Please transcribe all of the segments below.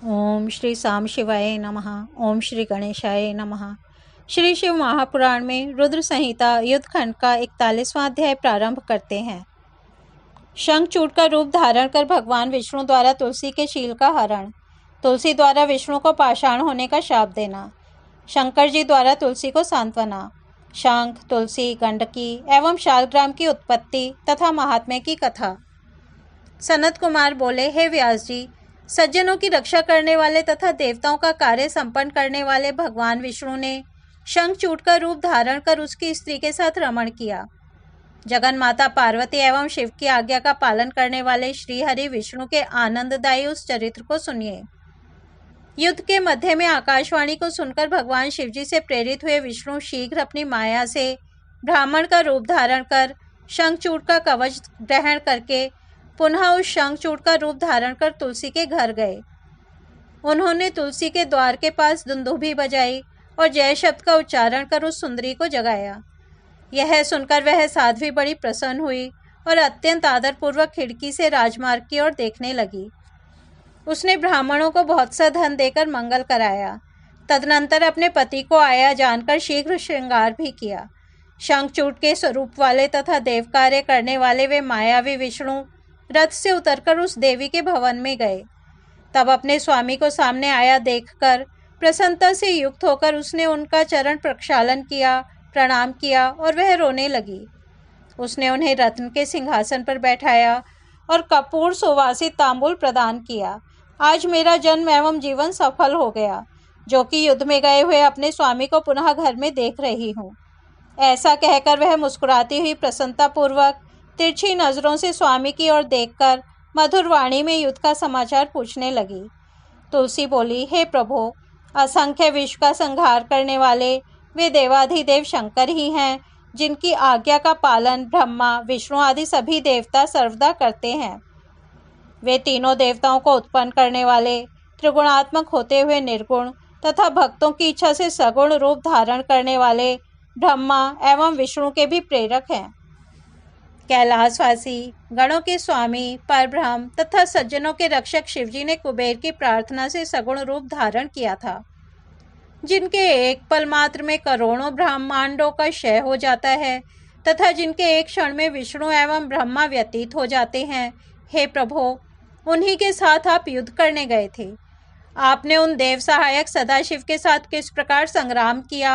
ओम श्री साम शिवाय नमः। ओम श्री गणेशाय नमः। श्री शिव महापुराण में रुद्र संहिता युद्ध खंड का 41वां अध्याय प्रारंभ करते हैं। शंखचूड़ का रूप धारण कर भगवान विष्णु द्वारा तुलसी के शील का हरण, तुलसी द्वारा विष्णु को पाषाण होने का शाप देना, शंकर जी द्वारा तुलसी को सांत्वना, शंख, तुलसी, गंडकी एवं शालग्राम की उत्पत्ति तथा महात्म्य की कथा। सनत कुमार बोले, हे व्यास जी, सज्जनों की रक्षा करने वाले तथा देवताओं का कार्य संपन्न करने वाले भगवान विष्णु ने शंखचूड़ का रूप धारण कर उसकी स्त्री के साथ रमण किया। जगन माता पार्वती एवं शिव की आज्ञा का पालन करने वाले श्री हरि विष्णु के आनंददायी उस चरित्र को सुनिए। युद्ध के मध्य में आकाशवाणी को सुनकर भगवान शिवजी से प्रेरित हुए विष्णु शीघ्र अपनी माया से ब्राह्मण का रूप धारण कर शंखचूड़ का कवच ग्रहण करके पुनः उस शंखचूड़ का रूप धारण कर तुलसी के घर गए। उन्होंने तुलसी के द्वार के पास दुंदुभी बजाई और जय शब्द का उच्चारण कर उस सुंदरी को जगाया। यह सुनकर वह साध्वी बड़ी प्रसन्न हुई और अत्यंत आदरपूर्वक खिड़की से राजमार्ग की ओर देखने लगी। उसने ब्राह्मणों को बहुत सा धन देकर मंगल कराया। तदनंतर अपने पति को आया जानकर शीघ्र श्रृंगार भी किया। शंखचूड़ के स्वरूप वाले तथा देव कार्य करने वाले वे मायावी विष्णु रथ से उतरकर उस देवी के भवन में गए। तब अपने स्वामी को सामने आया देखकर प्रसन्नता से युक्त होकर उसने उनका चरण प्रक्षालन किया, प्रणाम किया और वह रोने लगी। उसने उन्हें रत्न के सिंहासन पर बैठाया और कपूर सुवासित तांबूल प्रदान किया। आज मेरा जन्म एवं जीवन सफल हो गया, जो कि युद्ध में गए हुए अपने स्वामी को पुनः घर में देख रही हूँ। ऐसा कहकर वह मुस्कुराती हुई प्रसन्नतापूर्वक तिरछी नजरों से स्वामी की ओर देखकर मधुर वाणी में युद्ध का समाचार पूछने लगी। तुलसी बोली, हे प्रभु, असंख्य विश्व का संहार करने वाले वे देवाधिदेव शंकर ही हैं, जिनकी आज्ञा का पालन ब्रह्मा, विष्णु आदि सभी देवता सर्वदा करते हैं। वे तीनों देवताओं को उत्पन्न करने वाले, त्रिगुणात्मक होते हुए निर्गुण तथा भक्तों की इच्छा से सगुण रूप धारण करने वाले ब्रह्मा एवं विष्णु के भी प्रेरक हैं। कैलाशवासी, गणों के स्वामी, परब्रह्म तथा सज्जनों के रक्षक शिवजी ने कुबेर की प्रार्थना से सगुण रूप धारण किया था, जिनके एक पल मात्र में करोड़ों ब्रह्मांडों का क्षय हो जाता है तथा जिनके एक क्षण में विष्णु एवं ब्रह्मा व्यतीत हो जाते हैं। हे प्रभु, उन्हीं के साथ आप युद्ध करने गए थे। आपने उन देव सहायक सदाशिव के साथ किस प्रकार संग्राम किया?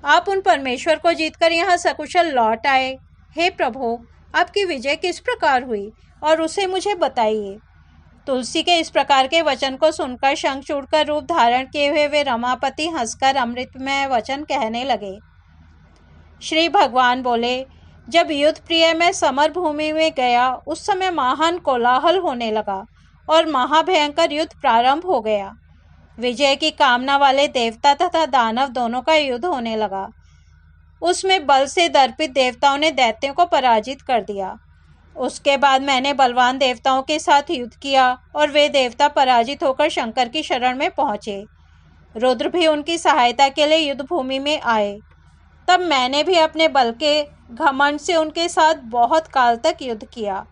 आप उन परमेश्वर को जीतकर यहाँ सकुशल लौट आए। हे प्रभु, आपकी विजय किस प्रकार हुई और उसे मुझे बताइए। तुलसी के इस प्रकार के वचन को सुनकर शंखचूड़ का रूप धारण किए हुए वे रमापति हंसकर अमृतमय वचन कहने लगे। श्री भगवान बोले, जब युद्ध प्रिय मैं समर भूमि में गया उस समय महान कोलाहल होने लगा और महाभयंकर युद्ध प्रारंभ हो गया। विजय की कामना वाले देवता तथा दानव दोनों का युद्ध होने लगा। उसमें बल से दर्पित देवताओं ने दैत्यों को पराजित कर दिया। उसके बाद मैंने बलवान देवताओं के साथ युद्ध किया और वे देवता पराजित होकर शंकर की शरण में पहुंचे। रुद्र भी उनकी सहायता के लिए युद्ध भूमि में आए। तब मैंने भी अपने बल के घमंड से उनके साथ बहुत काल तक युद्ध किया।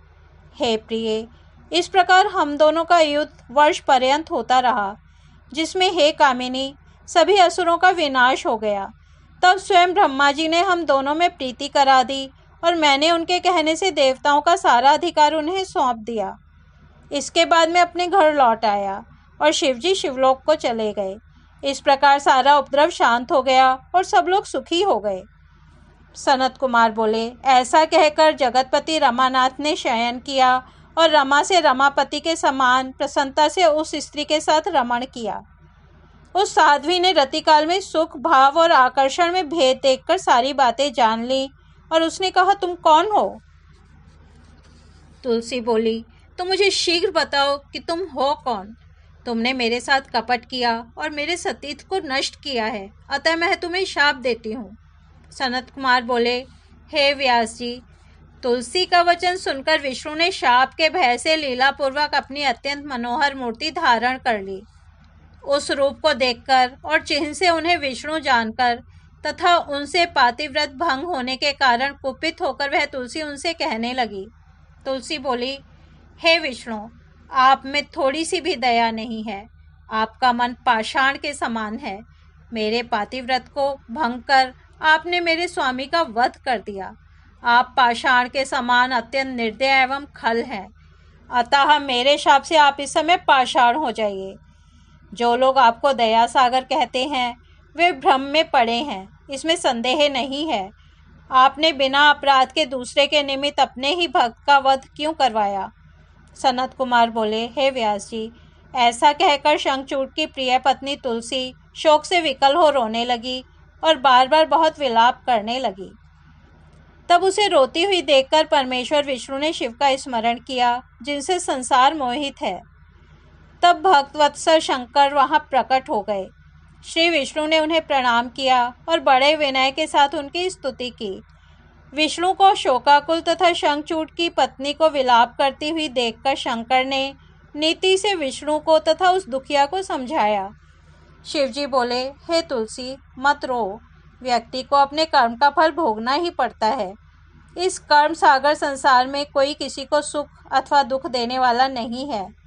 हे प्रिय, इस प्रकार हम दोनों का युद्ध वर्ष पर्यंत होता रहा, जिसमें हे कामिनी सभी असुरों का विनाश हो गया। तब स्वयं ब्रह्मा जी ने हम दोनों में प्रीति करा दी और मैंने उनके कहने से देवताओं का सारा अधिकार उन्हें सौंप दिया। इसके बाद मैं अपने घर लौट आया और शिवजी शिवलोक को चले गए। इस प्रकार सारा उपद्रव शांत हो गया और सब लोग सुखी हो गए। सनत कुमार बोले, ऐसा कहकर जगतपति रमानाथ ने शयन किया और रमा से रमापति के समान प्रसन्नता से उस स्त्री के साथ रमण किया। उस साध्वी ने रतिकाल में सुख, भाव और आकर्षण में भेद देखकर सारी बातें जान ली और उसने कहा, तुम कौन हो? तुलसी बोली, तो मुझे शीघ्र बताओ कि तुम हो कौन। तुमने मेरे साथ कपट किया और मेरे सतीत्व को नष्ट किया है, अतः मैं तुम्हें शाप देती हूँ। सनत कुमार बोले, हे व्यास जी, तुलसी का वचन सुनकर विष्णु ने शाप के भय से लीलापूर्वक अपनी अत्यंत मनोहर मूर्ति धारण कर ली। उस रूप को देखकर और चिन्ह से उन्हें विष्णु जानकर तथा उनसे पातिव्रत भंग होने के कारण कुपित होकर वह तुलसी उनसे कहने लगी। तुलसी बोली, हे विष्णु, आप में थोड़ी सी भी दया नहीं है। आपका मन पाषाण के समान है। मेरे पातिव्रत को भंग कर आपने मेरे स्वामी का वध कर दिया। आप पाषाण के समान अत्यंत निर्दय एवं खल हैं। अतः मेरे शाप से आप इस समय पाषाण हो जाइए। जो लोग आपको दया सागर कहते हैं वे भ्रम में पड़े हैं, इसमें संदेह नहीं है। आपने बिना अपराध के दूसरे के निमित्त अपने ही भक्त का वध क्यों करवाया? सनत कुमार बोले, हे व्यास जी, ऐसा कहकर शंखचूड़ की प्रिय पत्नी तुलसी शोक से विकल हो रोने लगी और बार बार बहुत विलाप करने लगी। तब उसे रोती हुई देखकर परमेश्वर विष्णु ने शिव का स्मरण किया, जिनसे संसार मोहित है। तब भक्तवत्सल शंकर वहां प्रकट हो गए। श्री विष्णु ने उन्हें प्रणाम किया और बड़े विनय के साथ उनकी स्तुति की। विष्णु को शोकाकुल तथा शंखचूड़ की पत्नी को विलाप करती हुई देखकर शंकर ने नीति से विष्णु को तथा उस दुखिया को समझाया। शिवजी बोले, हे तुलसी, मत रो। व्यक्ति को अपने कर्म का फल भोगना ही पड़ता है। इस कर्म सागर संसार में कोई किसी को सुख अथवा दुख देने वाला नहीं है।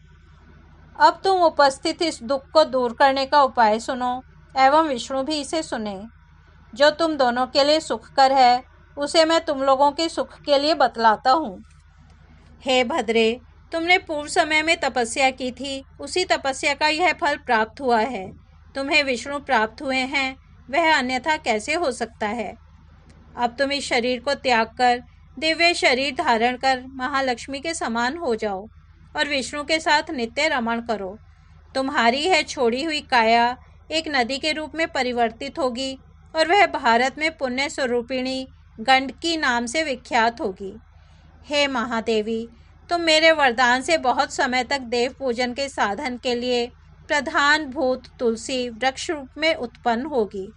अब तुम उपस्थित इस दुख को दूर करने का उपाय सुनो एवं विष्णु भी इसे सुने। जो तुम दोनों के लिए सुखकर है उसे मैं तुम लोगों के सुख के लिए बतलाता हूँ। हे भद्रे, तुमने पूर्व समय में तपस्या की थी, उसी तपस्या का यह फल प्राप्त हुआ है। तुम्हें विष्णु प्राप्त हुए हैं, वह अन्यथा कैसे हो सकता है? अब तुम इस शरीर को त्याग कर दिव्य शरीर धारण कर महालक्ष्मी के समान हो जाओ और विष्णु के साथ नित्य रमण करो। तुम्हारी है छोड़ी हुई काया एक नदी के रूप में परिवर्तित होगी और वह भारत में पुण्य स्वरूपिणी गंडकी नाम से विख्यात होगी। हे महादेवी, तुम मेरे वरदान से बहुत समय तक देव पूजन के साधन के लिए प्रधान भूत तुलसी वृक्ष रूप में उत्पन्न होगी।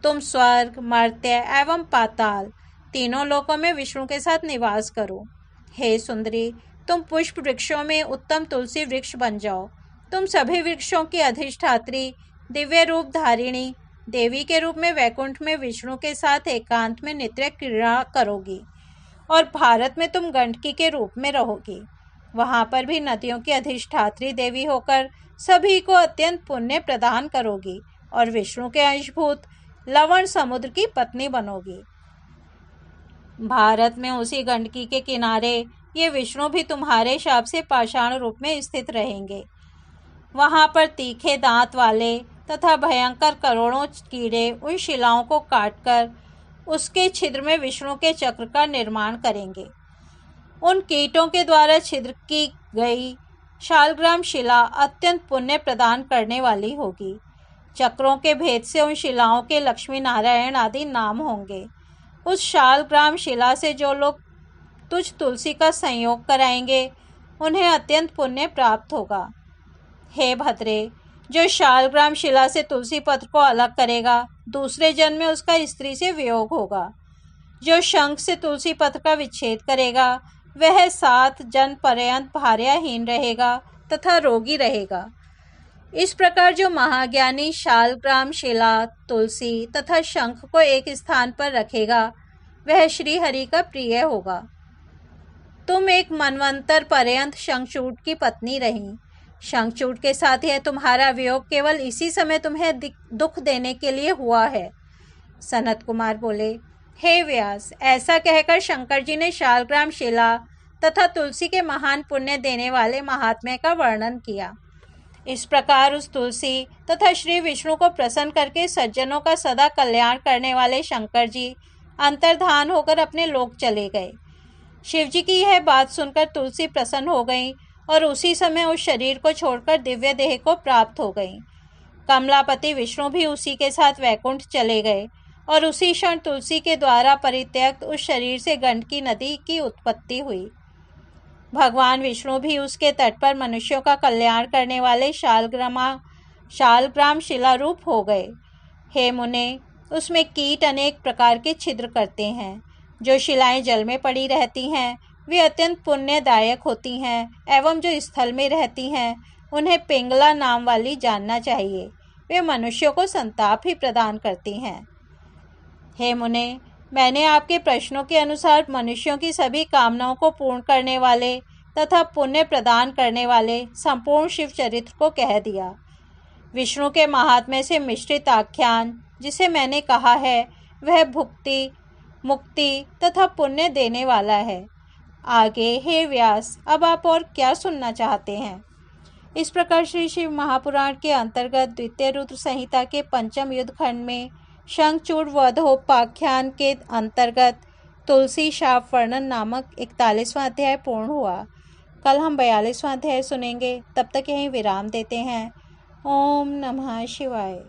तुम स्वर्ग, मर्त्य एवं पाताल तीनों लोकों में विष्णु के साथ निवास करो। हे सुंदरी, तुम पुष्प वृक्षों में उत्तम तुलसी वृक्ष बन जाओ। तुम सभी वृक्षों की अधिष्ठात्री, दिव्य रूप धारिणी देवी के रूप में वैकुंठ में विष्णु के साथ एकांत में नित्य क्रीड़ा करोगी और भारत में तुम गंडकी के रूप में रहोगी। वहां पर भी नदियों की अधिष्ठात्री देवी होकर सभी को अत्यंत पुण्य प्रदान करोगी और विष्णु के अंशभूत लवण समुद्र की पत्नी बनोगी। भारत में उसी गंडकी के किनारे ये विष्णु भी तुम्हारे शाप से पाषाण रूप में स्थित रहेंगे। वहां पर तीखे दांत वाले तथा भयंकर करोड़ों कीड़े उन शिलाओं को काटकर उसके छिद्र में विष्णु के चक्र का निर्माण करेंगे। उन कीटों के द्वारा छिद्र की गई शालग्राम शिला अत्यंत पुण्य प्रदान करने वाली होगी। चक्रों के भेद से उन शिलाओं के लक्ष्मी नारायण आदि नाम होंगे। उस शालग्राम शिला से जो लोग तुझ तुलसी का संयोग कराएंगे उन्हें अत्यंत पुण्य प्राप्त होगा। हे भद्रे, जो शालग्राम शिला से तुलसी पत्र को अलग करेगा दूसरे जन्म में उसका स्त्री से वियोग होगा। जो शंख से तुलसी पत्र का विच्छेद करेगा वह 7 जन्म पर्यंत भार्याहीन रहेगा तथा रोगी रहेगा। इस प्रकार जो महाज्ञानी शालग्राम शिला, तुलसी तथा शंख को एक स्थान पर रखेगा वह श्री हरि का प्रिय होगा। तुम एक मनवंतर पर्यंत शंखचूड़ की पत्नी रही। शंखचूड़ के साथ यह तुम्हारा वियोग केवल इसी समय तुम्हें दुख देने के लिए हुआ है। सनत कुमार बोले, हे व्यास, ऐसा कहकर शंकर जी ने शालग्राम शिला तथा तुलसी के महान पुण्य देने वाले महात्म्य का वर्णन किया। इस प्रकार उस तुलसी तथा श्री विष्णु को प्रसन्न करके सज्जनों का सदा कल्याण करने वाले शंकर जी अंतर्धान होकर अपने लोक चले गए। शिवजी की यह बात सुनकर तुलसी प्रसन्न हो गई और उसी समय उस शरीर को छोड़कर दिव्य देह को प्राप्त हो गई। कमलापति विष्णु भी उसी के साथ वैकुंठ चले गए और उसी क्षण तुलसी के द्वारा परित्यक्त उस शरीर से गंडकी नदी की उत्पत्ति हुई। भगवान विष्णु भी उसके तट पर मनुष्यों का कल्याण करने वाले शालग्राम शिला रूप हो गए। हे मुने, उसमें कीट अनेक प्रकार के छिद्र करते हैं। जो शिलाएं जल में पड़ी रहती हैं वे अत्यंत पुण्यदायक होती हैं एवं जो स्थल में रहती हैं उन्हें पिंगला नाम वाली जानना चाहिए। वे मनुष्यों को संताप ही प्रदान करती हैं। हे मुने, मैंने आपके प्रश्नों के अनुसार मनुष्यों की सभी कामनाओं को पूर्ण करने वाले तथा पुण्य प्रदान करने वाले संपूर्ण शिव चरित्र को कह दिया। विष्णु के महात्म्य से मिश्रित आख्यान जिसे मैंने कहा है वह भुक्ति, मुक्ति तथा पुण्य देने वाला है। आगे हे व्यास, अब आप और क्या सुनना चाहते हैं? इस प्रकार श्री शिव महापुराण के अंतर्गत द्वितीय रुद्र संहिता के पंचम युद्ध खंड में शंखचूड़ वधोपाख्यान के अंतर्गत तुलसी शाप वर्णन नामक 41वां अध्याय पूर्ण हुआ। कल हम 42वां अध्याय सुनेंगे। तब तक यहीं विराम देते हैं। ओम नमः शिवाय।